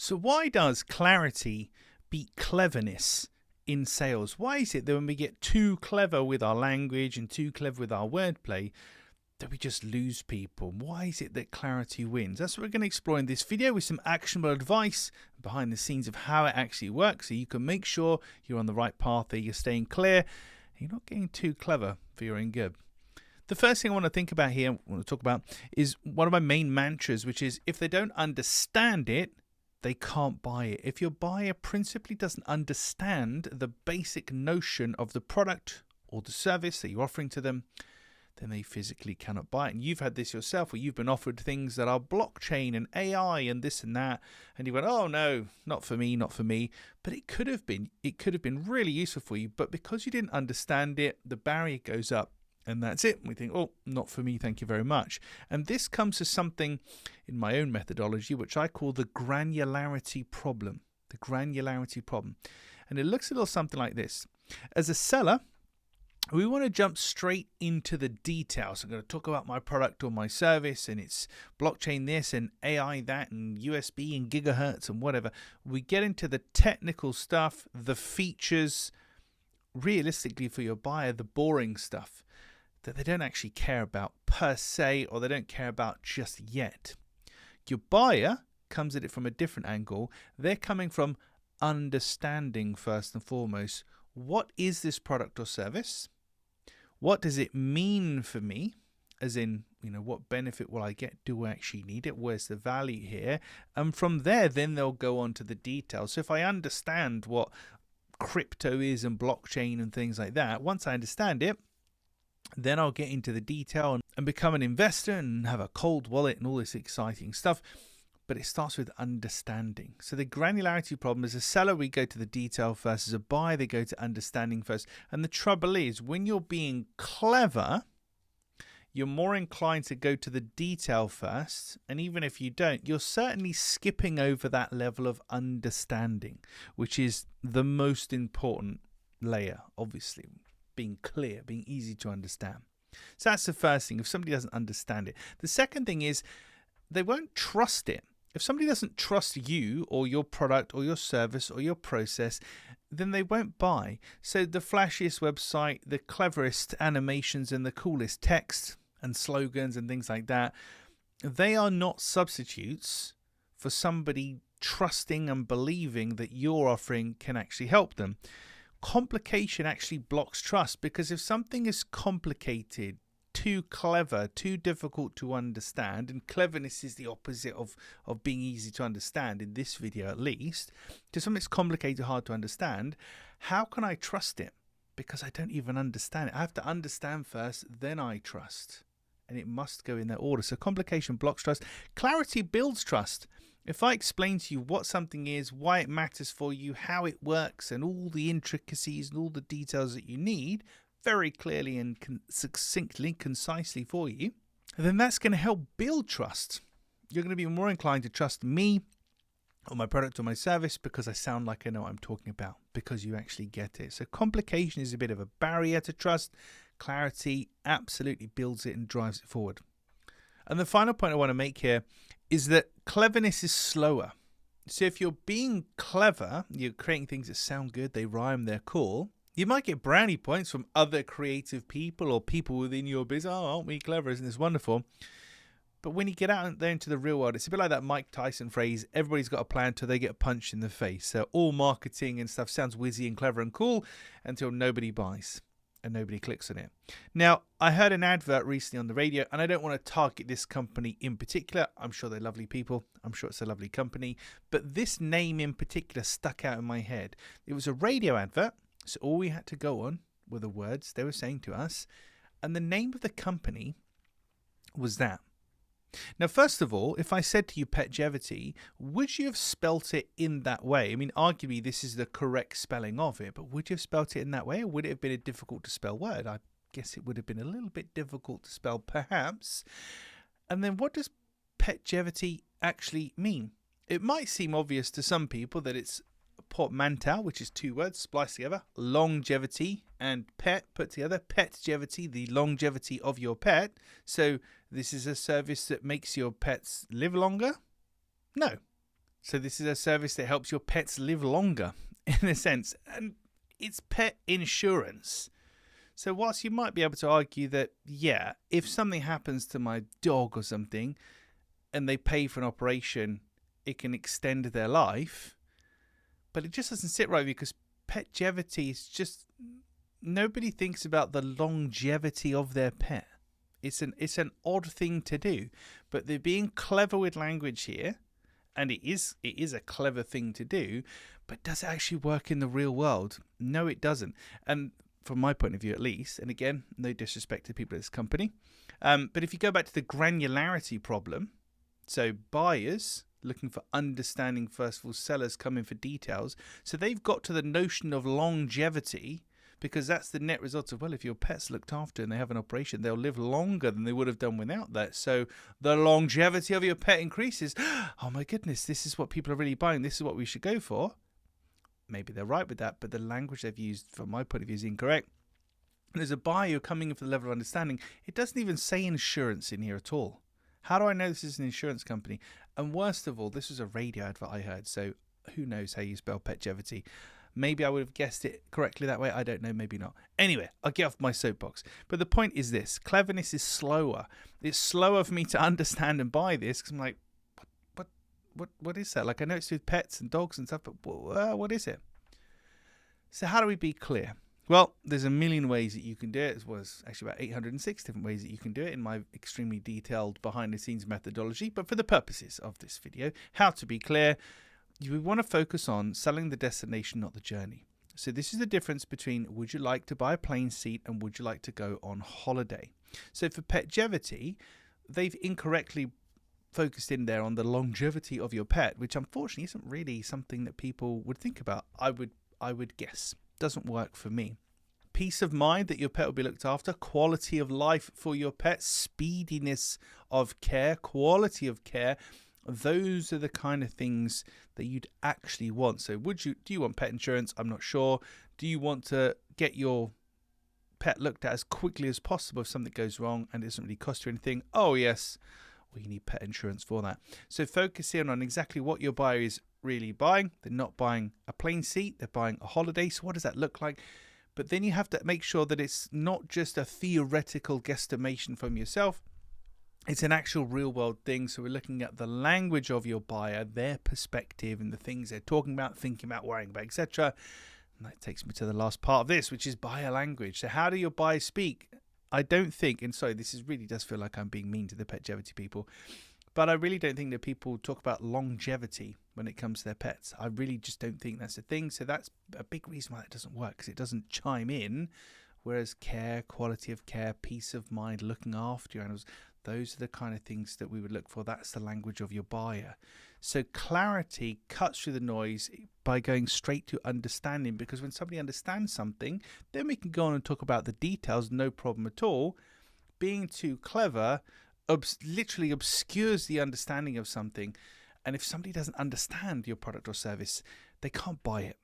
So why does clarity beat cleverness in sales? Why is it that when we get too clever with our language and too clever with our wordplay, that we just lose people? Why is it that clarity wins? That's what we're going to explore in this video with some actionable advice behind the scenes of how it actually works, so you can make sure you're on the right path, that you're staying clear, and you're not getting too clever for your own good. The first thing I want to think about here, I want to talk about, is one of my main mantras, which is if they don't understand it, they can't buy it. If your buyer principally doesn't understand the basic notion of the product or the service that you're offering to them, then they physically cannot buy it. And you've had this yourself, where you've been offered things that are blockchain and AI and this and that, and you went, oh no, not for me, not for me. But it could have been really useful for you, but because you didn't understand it, the barrier goes up. And that's it. We think, oh, not for me, thank you very much. And this comes to something in my own methodology, which I call the granularity problem. The granularity problem. And it looks a little something like this. As a seller, we want to jump straight into the details. I'm going to talk about my product or my service, and it's blockchain this and AI that and USB and gigahertz and whatever. We get into the technical stuff, the features, realistically for your buyer, the boring stuff that they don't actually care about per se, or they don't care about just yet. Your buyer comes at it from a different angle. They're coming from understanding first and foremost. What is this product or service? What does it mean for me? As in, what benefit will I get? Do I actually need it? Where's the value here? And from there, then they'll go on to the details. So if I understand what crypto is and blockchain and things like that, once I understand it, then I'll get into the detail and become an investor and have a cold wallet and all this exciting stuff. But it starts with understanding. So the granularity problem, as a seller, we go to the detail first. As a buyer, they go to understanding first. And the trouble is, when you're being clever, you're more inclined to go to the detail first. And even if you don't, you're certainly skipping over that level of understanding, which is the most important layer, obviously. Being clear, being easy to understand. So that's the first thing, if somebody doesn't understand it. The second thing is they won't trust it. If somebody doesn't trust you or your product or your service or your process, then they won't buy. So the flashiest website, the cleverest animations and the coolest text and slogans and things like that, they are not substitutes for somebody trusting and believing that your offering can actually help them. Complication actually blocks trust, because if something is complicated, too clever, too difficult to understand, and cleverness is the opposite of being easy to understand, in this video at least, if something's complicated, hard to understand, how can I trust it? Because I don't even understand it. I have to understand first, then I trust. And it must go in that order. So complication blocks trust. Clarity builds trust. If I explain to you what something is, why it matters for you, how it works, and all the intricacies and all the details that you need, very clearly and succinctly, concisely for you, then that's going to help build trust. You're going to be more inclined to trust me or my product or my service because I sound like I know what I'm talking about, because you actually get it. So complication is a bit of a barrier to trust. Clarity absolutely builds it and drives it forward. And the final point I want to make here is that cleverness is slower. So if you're being clever, you're creating things that sound good, they rhyme, they're cool, you might get brownie points from other creative people or people within your business. Oh, aren't we clever? Isn't this wonderful? But when you get out there into the real world, it's a bit like that Mike Tyson phrase, everybody's got a plan till they get punched in the face. So all marketing and stuff sounds whizzy and clever and cool until nobody buys and nobody clicks on it. Now, I heard an advert recently on the radio, and I don't want to target this company in particular. I'm sure they're lovely people. I'm sure it's a lovely company. But this name in particular stuck out in my head. It was a radio advert, so all we had to go on were the words they were saying to us. And the name of the company was that. Now, first of all, if I said to you Petgevity, would you have spelt it in that way? I mean, arguably, this is the correct spelling of it, but would you have spelt it in that way, or would it have been a difficult to spell word? I guess it would have been a little bit difficult to spell, perhaps. And then what does Petgevity actually mean? It might seem obvious to some people that it's a portmanteau, which is two words spliced together, longevity and pet put together, Petgevity, the longevity of your pet. So this is a service that makes your pets live longer? No, So this is a service that helps your pets live longer, in a sense, and it's pet insurance. So whilst you might be able to argue that, yeah, if something happens to my dog or something and they pay for an operation, it can extend their life, but it just doesn't sit right because petgevity is just, nobody thinks about the longevity of their pet. It's an odd thing to do, but they're being clever with language here, and it is a clever thing to do, but does it actually work in the real world? No, it doesn't. And from my point of view, at least, and again, no disrespect to people at this company, but if you go back to the granularity problem, so buyers looking for understanding, first of all, sellers coming for details, so they've got to the notion of longevity, because that's the net result of, well, if your pet's looked after and they have an operation, they'll live longer than they would have done without that. So the longevity of your pet increases. Oh my goodness, this is what people are really buying. This is what we should go for. Maybe they're right with that, but the language they've used, from my point of view, is incorrect. And as a buyer coming in for the level of understanding, it doesn't even say insurance in here at all. How do I know this is an insurance company? And worst of all, this was a radio advert I heard, so who knows how you spell petgevity. Maybe I would have guessed it correctly that way. I don't know. Maybe not. Anyway, I'll get off my soapbox. But the point is this. Cleverness is slower. It's slower for me to understand and buy this because I'm like, what is that? Like, I know it's with pets and dogs and stuff, but what is it? So how do we be clear? Well, there's a million ways that you can do it. It was actually about 806 different ways that you can do it in my extremely detailed behind-the-scenes methodology. But for the purposes of this video, how to be clear, we want to focus on selling the destination, not the journey. So this is the difference between would you like to buy a plane seat and would you like to go on holiday. So for petgevity, they've incorrectly focused in there on the longevity of your pet, which unfortunately isn't really something that people would think about. I would guess. Doesn't work for me. Peace of mind that your pet will be looked after, quality of life for your pet, speediness of care, quality of care. Those are the kind of things that you'd actually want. So do you want pet insurance? I'm not sure. Do you want to get your pet looked at as quickly as possible if something goes wrong and it doesn't really cost you anything? Oh yes, well, you need pet insurance for that. So focus in on exactly what your buyer is really buying. They're not buying a plane seat, they're buying a holiday. So what does that look like? But then you have to make sure that it's not just a theoretical guesstimation from yourself. It's an actual real world thing. So we're looking at the language of your buyer, their perspective and the things they're talking about, thinking about, worrying about, etc. And that takes me to the last part of this, which is buyer language. So how do your buyers speak? I don't think, and sorry, this really does feel like I'm being mean to the petgevity people, but I really don't think that people talk about longevity when it comes to their pets. I really just don't think that's a thing. So that's a big reason why that doesn't work, because it doesn't chime in. Whereas care, quality of care, peace of mind, looking after your animals, those are the kind of things that we would look for. That's the language of your buyer. So clarity cuts through the noise by going straight to understanding, because when somebody understands something, then we can go on and talk about the details, no problem at all. Being too clever literally obscures the understanding of something. And if somebody doesn't understand your product or service, they can't buy it.